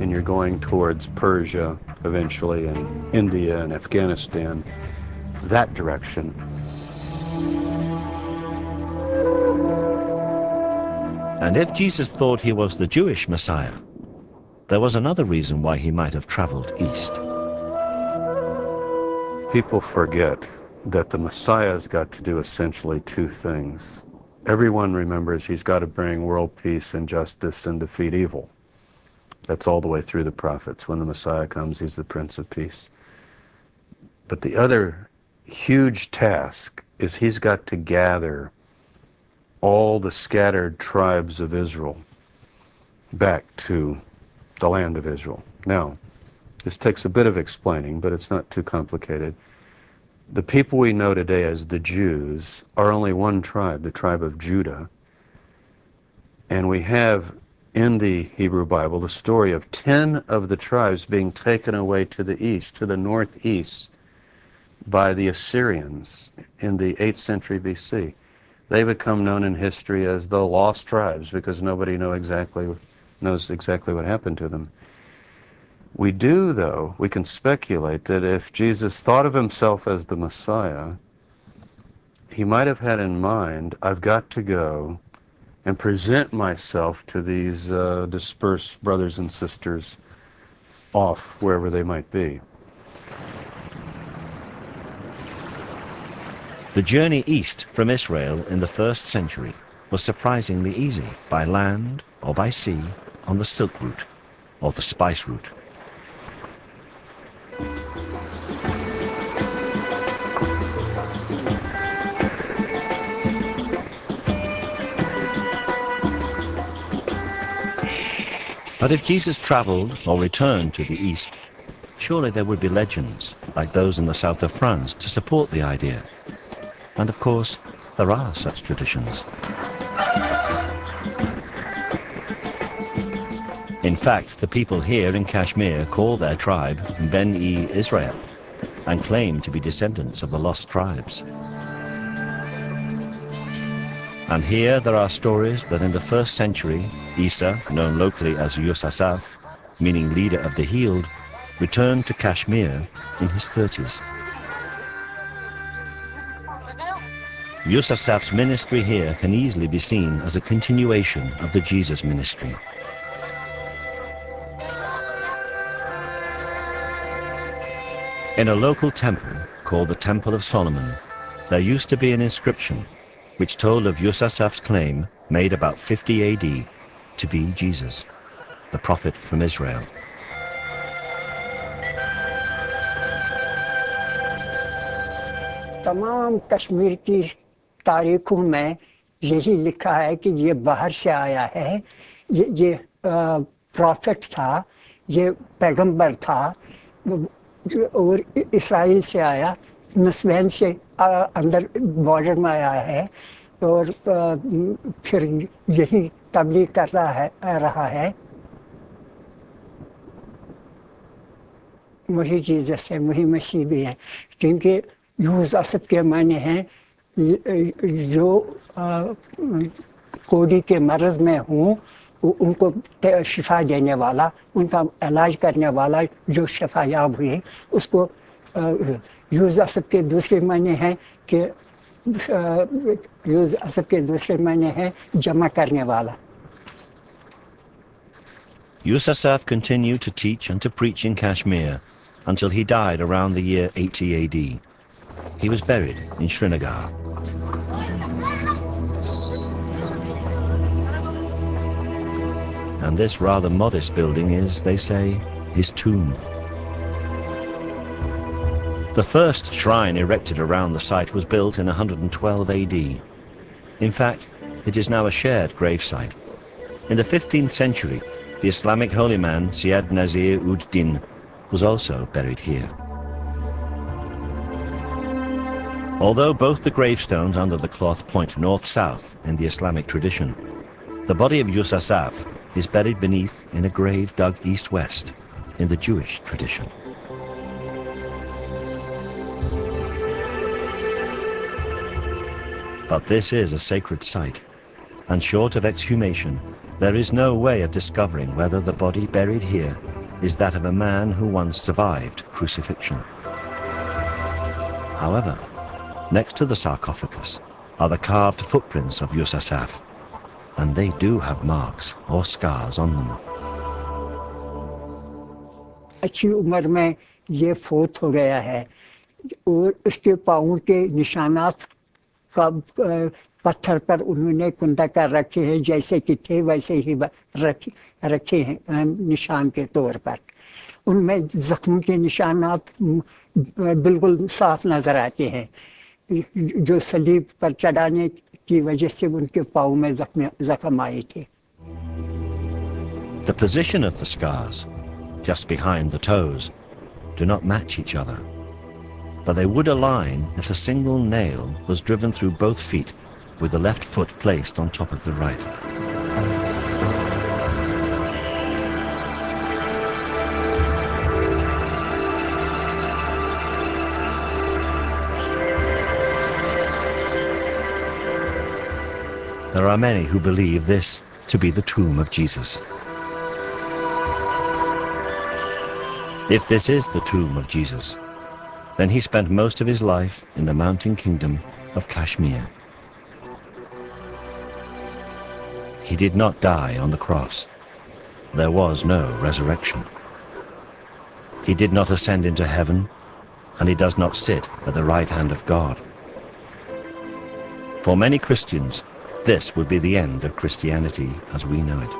and you're going towards Persia eventually, and India and Afghanistan, that direction. And if Jesus thought he was the Jewish Messiah, there was another reason why he might have traveled east. People forget that the Messiah's got to do essentially two things. Everyone remembers he's got to bring world peace and justice and defeat evil. That's all the way through the prophets. When the Messiah comes, he's the Prince of Peace. But the other huge task is he's got to gather all the scattered tribes of Israel back to the land of Israel. Now, this takes a bit of explaining, but it's not too complicated. The people we know today as the Jews are only one tribe, the tribe of Judah. And we have in the Hebrew Bible the story of 10 of the tribes being taken away to the east, to the northeast, by the Assyrians in the 8th century BC. They become known in history as the lost tribes because nobody knows exactly what happened to them. We do, though, we can speculate that if Jesus thought of himself as the Messiah, he might have had in mind, I've got to go and present myself to these dispersed brothers and sisters off wherever they might be. The journey east from Israel in the 1st century was surprisingly easy, by land or by sea, on the Silk Route or the Spice Route. But if Jesus traveled or returned to the east, surely there would be legends, like those in the south of France, to support the idea. And of course, there are such traditions. In fact, the people here in Kashmir call their tribe Ben-e Israel and claim to be descendants of the lost tribes. And here there are stories that in the 1st century, Isa, known locally as Yusasaf, meaning leader of the healed, returned to Kashmir in his 30s. Yusasaf's ministry here can easily be seen as a continuation of the Jesus ministry. In a local temple called the Temple of Solomon, there used to be an inscription which told of Yusasaf's claim, made about 50 AD, to be Jesus, the prophet from Israel. तमाम कश्मीर की तारीखों में यही लिखा है कि ये बाहर से आया है, ये प्रॉफिट था, ये पैगंबर था और इस्राइल से आया, नस्बैन से अंदर बॉर्डर में आया है और फिर यही तबलीग कर रहा है। वही जीसस है, वही मसीह भी है, क्योंकि यूसुफ के माने हैं जो कोड़ी के मर्ज में हूँ उनको शिफा देने वाला, उनका इलाज करने वाला, जो शिफा याब हुए उसको यूसुफ के दूसरे माने हैं कि यूसुफ के दूसरे माने हैं जमा करने वाला। Yusasaf continued to teach and to preach in Kashmir until he died around the year 80 AD. He was buried in Srinagar. And this rather modest building is, they say, his tomb. The first shrine erected around the site was built in 112 AD. In fact, it is now a shared gravesite. In the 15th century, the Islamic holy man Syed Nazir ud-Din was also buried here. Although both the gravestones under the cloth point north-south in the Islamic tradition, the body of Yusasaf is buried beneath in a grave dug east-west in the Jewish tradition. But this is a sacred site, and short of exhumation, there is no way of discovering whether the body buried here is that of a man who once survived crucifixion. However, next to the sarcophagus are the carved footprints of Yusasaf, and they do have marks or scars on them. अच्छी उम्र में ये फोत हो गया है और उसके पाँव के निशानात का पत्थर पर उन्होंने कुंदा कर रखे हैं, जैसे कि थे वैसे ही रखे हैं निशान के तौर पर। उनमें जख्मों के निशानात बिल्कुल साफ नजर आते हैं, जो सलीब पर चढ़ाने की वजह से उनके पाँव में जख्म आए थे। The position of the scars, just behind the toes, do not match each other, but they would align if a single nail was driven through both feet with the left foot placed on top of the right. There are many who believe this to be the tomb of Jesus. If this is the tomb of Jesus, then he spent most of his life in the mountain kingdom of Kashmir. He did not die on the cross. There was no resurrection. He did not ascend into heaven, and he does not sit at the right hand of God. For many Christians, this would be the end of Christianity as we know it.